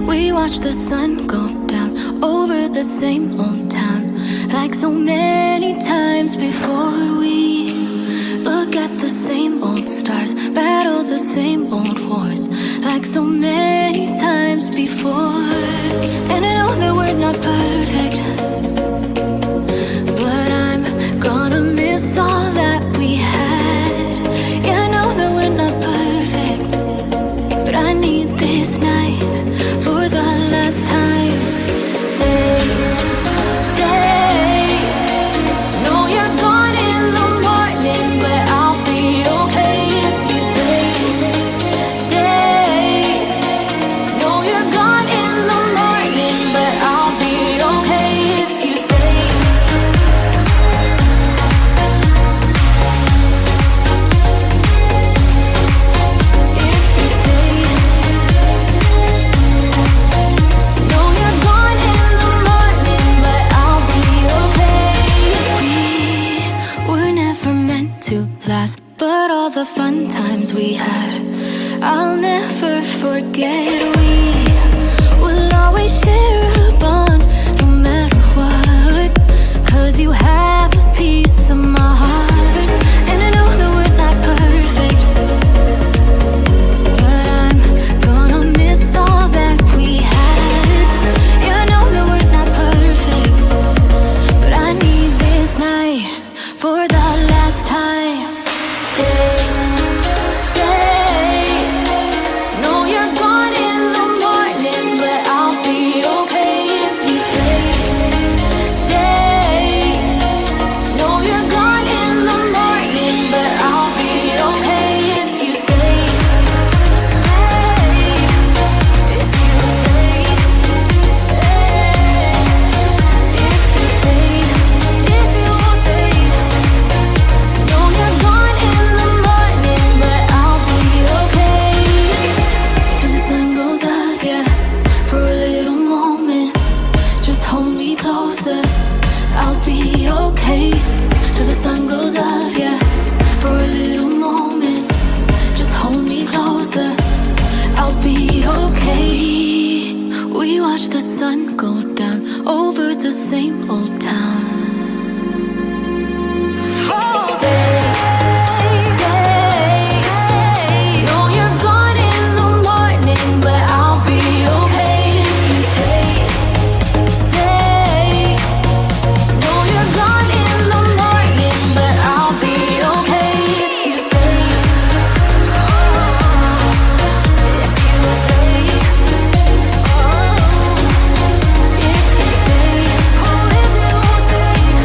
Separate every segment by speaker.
Speaker 1: We watch the sun go down over the same old town, like so many times before. We look at the same old stars, battle the same old wars, like so many times before. And I know that we're not perfect, but I'm gonna miss all that we had. Yeah, I know that we're not perfect, but I need this night for the last time. Stay, stay. Know you're gone in the morning, but I'll be okay if you stay. Stay. Know you're gone in the morning, but I'll be okay if you stay. If you stay. Know you're gone in the morning, but I'll be okay. We were never meant to last, but all the fun times we had, I'll never forget. We will always share a bond, no matter what, 'cause you have a piece of my heart. And I know that we're not perfect, but I'm gonna miss all that we had. Yeah, I know that we're not perfect, but I need this night for the last time. Stay, stay. Know you're gone in the morning, but I'll be okay if you stay. Stay. Know you're gone in the morning, but I'll be okay if you stay. Stay. If you stay. If you stay. If you stay. Know you're gone in the morning, but I'll be okay. Till the sun goes up, yeah, for a little moment. Just hold me closer, I'll be okay. Till the sun goes up, yeah, for a little moment. Just hold me closer, I'll be okay. We watch the sun go down over the same old town. Stay, stay. Know you're gone in the morning, but I'll be okay if you stay. Stay. Know you're gone in the morning, but I'll be okay if you stay. If you stay. If you stay. Oh, if you stay.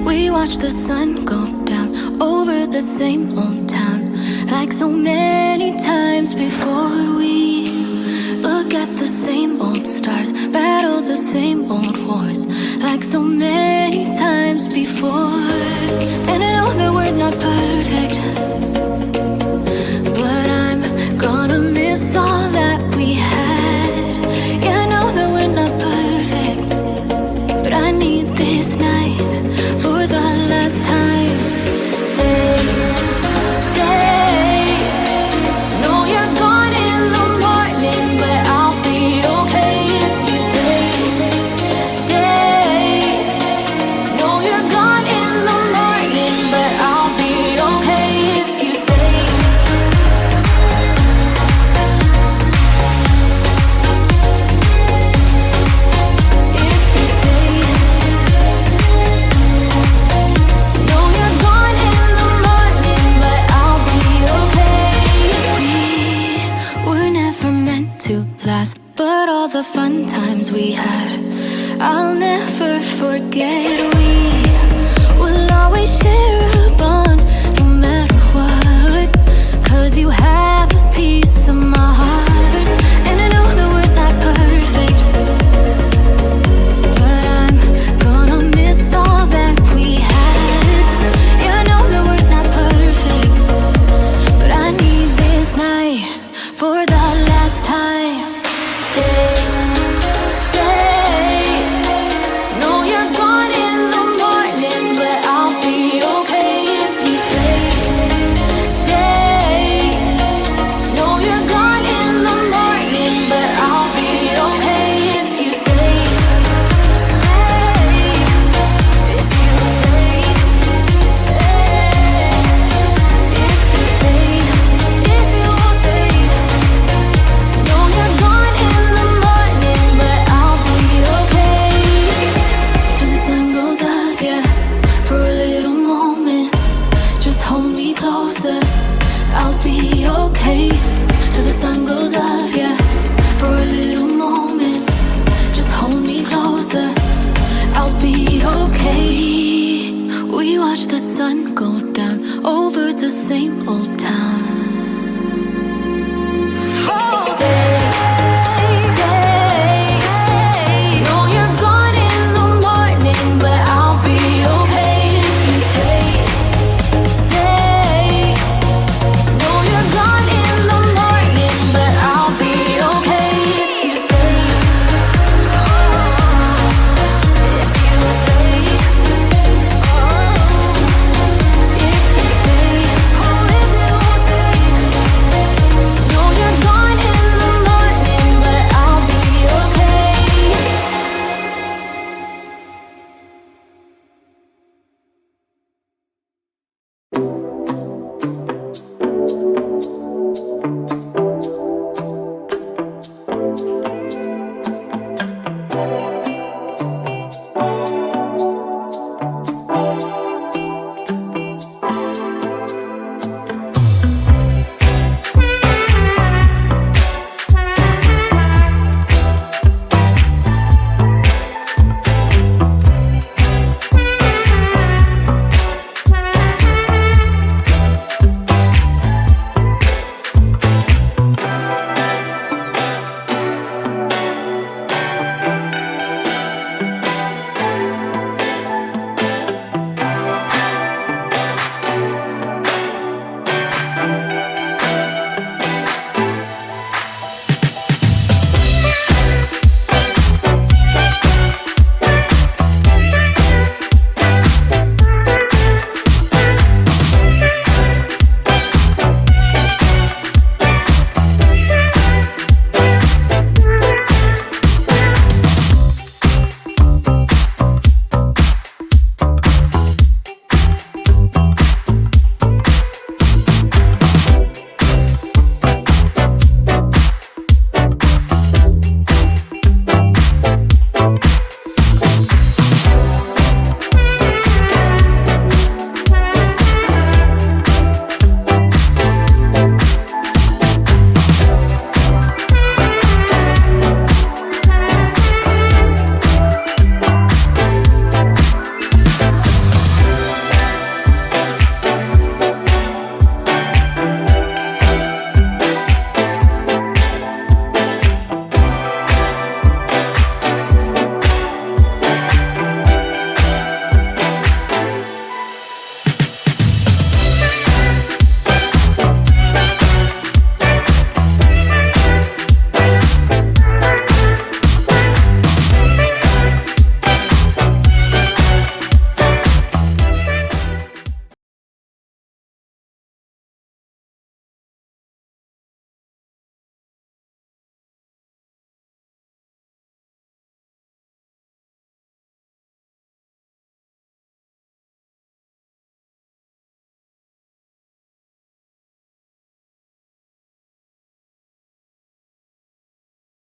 Speaker 1: We watch the sun go down over the same old town, like so many times before. We look at the same old stars, battle the same old wars, like so many times before. And I know that we're not perfect, but I'm gonna miss all that we had. Yeah, I know that we're not perfect, but I need this night for the last time. Stay, stay. No, you're gone in the morning, but I'll be okay if you stay. Stay. No, you're gone in the morning, but I'll be okay if you stay. If you stay. No, you're gone in the morning, but I'll be okay. We were never meant to last, but all the fun times we had, I'll never forget. We will always share a bond, no matter what, 'cause you have a piece of my heart. And I know that we're not perfect, but I'm gonna miss all that we had. Yeah, I know that we're not perfect, but I need this night for the last time. Stay, stay. No, you're gone in the morning, but I'll be okay if you stay. Stay. No, you're gone in the morning, but I'll be okay if you stay. Stay. If you stay. If you stay. If you stay. No, you're gone in the morning, but I'll be okay. Till the sun goes up, yeah, for a little moment. Just hold me closer, I'll be okay. Till the sun goes up, yeah, for a little moment. Just hold me closer, I'll be okay. We watch the sun go down over the same old town.